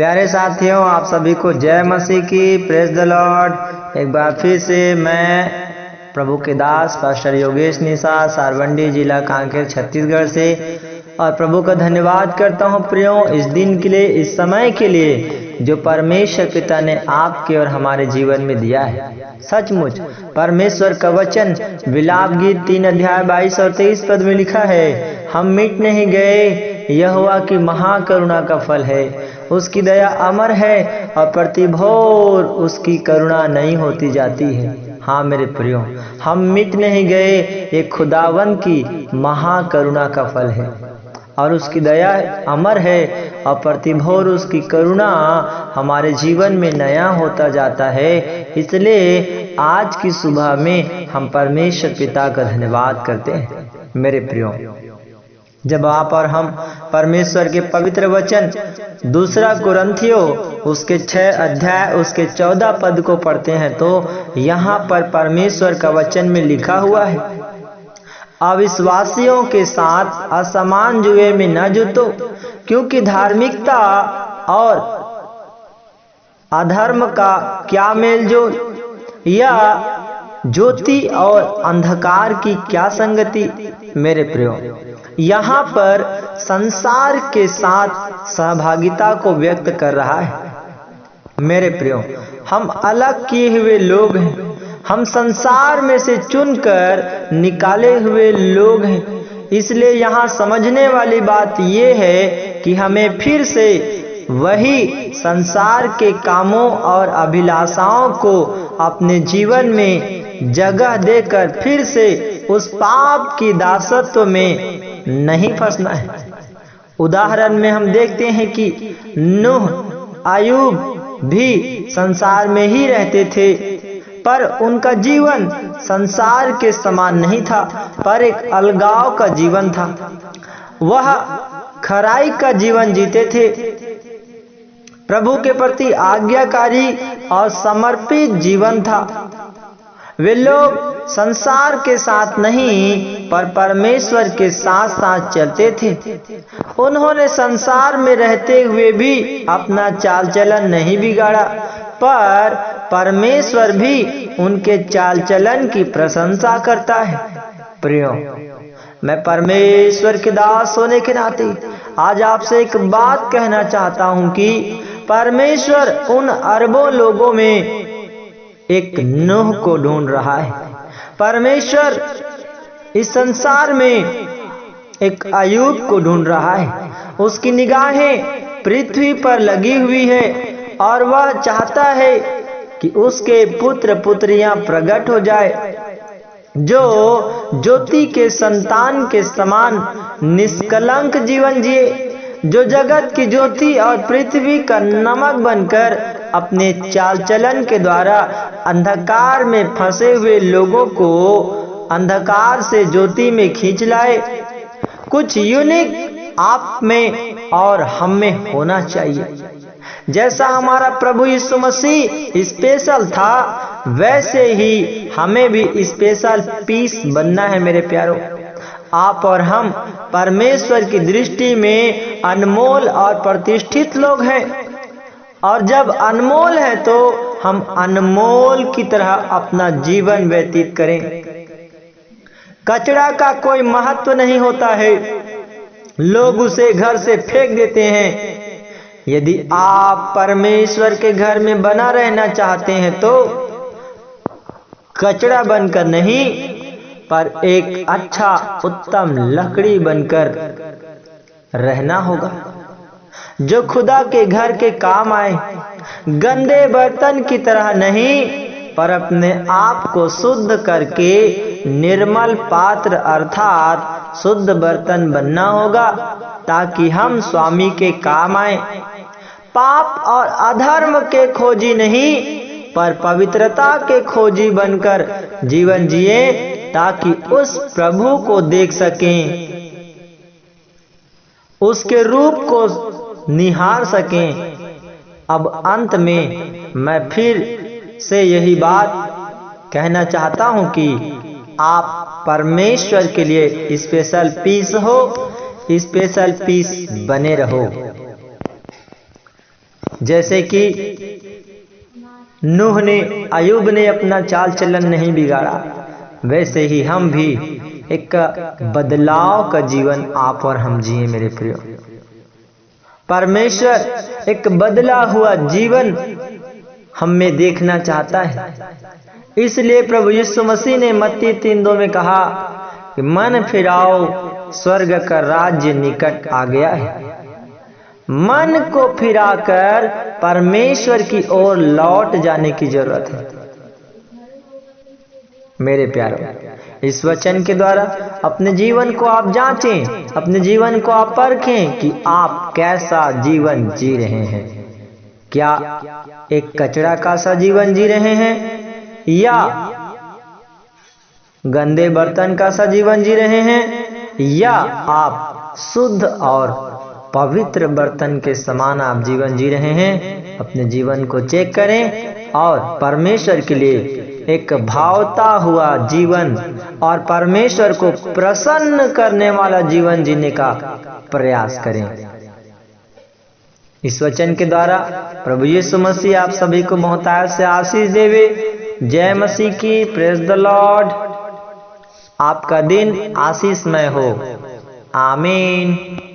प्यारे साथियों, आप सभी को जय मसीह की, प्रेज द लॉर्ड। एक बार फिर से मैं प्रभु के दास पास्टर योगेश निशा, सारवंडी जिला कांकेर छत्तीसगढ़ से, और प्रभु का धन्यवाद करता हूँ प्रियो इस दिन के लिए, इस समय के लिए जो परमेश्वर पिता ने आपके और हमारे जीवन में दिया है। सचमुच परमेश्वर का वचन विलाप गीत 3 अध्याय 22 और 23 पद में लिखा है, हम मिट नहीं गए, यहोवा की महाकरुणा का फल है, उसकी दया अमर है और प्रतिभोर उसकी करुणा नहीं होती जाती है। हाँ मेरे प्रियो, हम मिट नहीं गए, ये खुदावन की महाकरुणा का फल है और उसकी दया अमर है और प्रतिभोर उसकी करुणा हमारे जीवन में नया होता जाता है। इसलिए आज की सुबह में हम परमेश्वर पिता का धन्यवाद करते हैं। मेरे प्रियो, जब आप और हम परमेश्वर के पवित्र वचन 2 कुरिन्थियों उसके 6 अध्याय उसके 14 पद को पढ़ते हैं तो यहाँ पर परमेश्वर का वचन में लिखा हुआ है, अविश्वासियों के साथ असमान जुए में न जुटो, क्योंकि धार्मिकता और अधर्म का क्या मेलजोल, या ज्योति और अंधकार की क्या संगति। मेरे प्रियो, यहाँ पर संसार के साथ सहभागिता को व्यक्त कर रहा है। मेरे प्रियो, हम अलग किए हुए लोग हैं, हम संसार में से चुनकर निकाले हुए लोग हैं। इसलिए यहाँ समझने वाली बात यह है कि हमें फिर से वही संसार के कामों और अभिलाषाओं को अपने जीवन में जगह देकर फिर से उस पाप की दासत्व में नहीं फंसना है। उदाहरण में हम देखते हैं कि नूह, अय्यूब भी संसार में ही रहते थे, पर उनका जीवन संसार के समान नहीं था, पर एक अलगाव का जीवन था। वह खराई का जीवन जीते थे, प्रभु के प्रति आज्ञाकारी और समर्पित जीवन था। वे लोग संसार के साथ नहीं पर परमेश्वर के साथ साथ चलते थे। उन्होंने संसार में रहते हुए भी अपना चाल चलन नहीं बिगाड़ा, पर परमेश्वर भी उनके चाल चलन की प्रशंसा करता है। प्रियो, मैं परमेश्वर के दास होने के नाते आज आपसे एक बात कहना चाहता हूं कि परमेश्वर उन अरबों लोगों में एक नूह को ढूंढ रहा है। परमेश्वर इस संसार में एक अय्यूब को ढूंढ रहा है। उसकी निगाहें पृथ्वी पर लगी हुई है और वह चाहता है कि उसके पुत्र पुत्रियां प्रकट हो जाए, जो ज्योति के संतान के समान निष्कलंक जीवन जिए, जो जगत की ज्योति और पृथ्वी का नमक बनकर अपने चाल चलन के द्वारा अंधकार में फंसे हुए लोगों को अंधकार से ज्योति में खींच लाए। कुछ यूनिक आप में और हम में होना चाहिए। जैसा हमारा प्रभु यीशु मसीह स्पेशल था, वैसे ही हमें भी स्पेशल पीस बनना है। मेरे प्यारों, आप और हम परमेश्वर की दृष्टि में अनमोल और प्रतिष्ठित लोग हैं, और जब अनमोल है तो हम अनमोल की तरह अपना जीवन व्यतीत करें। कचरा का कोई महत्व नहीं होता है, लोग उसे घर से फेंक देते हैं। यदि आप परमेश्वर के घर में बना रहना चाहते हैं तो कचरा बनकर नहीं, पर एक अच्छा उत्तम लकड़ी बनकर रहना होगा, जो खुदा के घर के काम आए। गंदे बर्तन की तरह नहीं, पर अपने आप को शुद्ध करके निर्मल पात्र अर्थात शुद्ध बर्तन बनना होगा, ताकि हम स्वामी के काम आए। पाप और अधर्म के खोजी नहीं, पर पवित्रता के खोजी बनकर जीवन जिए, ताकि उस प्रभु को देख सकें, उसके रूप को निहार सकें। अब अंत में मैं फिर से यही बात कहना चाहता हूं कि आप परमेश्वर के लिए स्पेशल पीस हो, स्पेशल पीस बने रहो। जैसे कि नूह ने, अयूब ने अपना चाल चलन नहीं बिगाड़ा, वैसे ही हम भी एक बदलाव का जीवन आप और हम जिए मेरे प्रियो। परमेश्वर एक बदला हुआ जीवन हम में देखना चाहता है। इसलिए प्रभु यीशु मसीह ने मत्ती 3:2 में कहा कि मन फिराओ, स्वर्ग का राज्य निकट आ गया है। मन को फिराकर परमेश्वर की ओर लौट जाने की जरूरत है मेरे प्यारों। इस वचन के द्वारा अपने जीवन को आप जांचें, अपने जीवन को आप परखें कि आप कैसा जीवन जी रहे हैं। क्या एक कचरा का सा जीवन जी रहे हैं, या गंदे बर्तन का सा जीवन जी रहे हैं, या आप शुद्ध और पवित्र बर्तन के समान आप जीवन जी रहे हैं। अपने जीवन को चेक करें और परमेश्वर के लिए एक भावता हुआ जीवन और परमेश्वर को प्रसन्न करने वाला जीवन जीने का प्रयास करें। इस वचन के द्वारा प्रभु यीशु मसीह आप सभी को बहुतायत से आशीष देवे। जय मसीह की। Praise the Lord. आपका दिन आशीषमय हो। आमीन।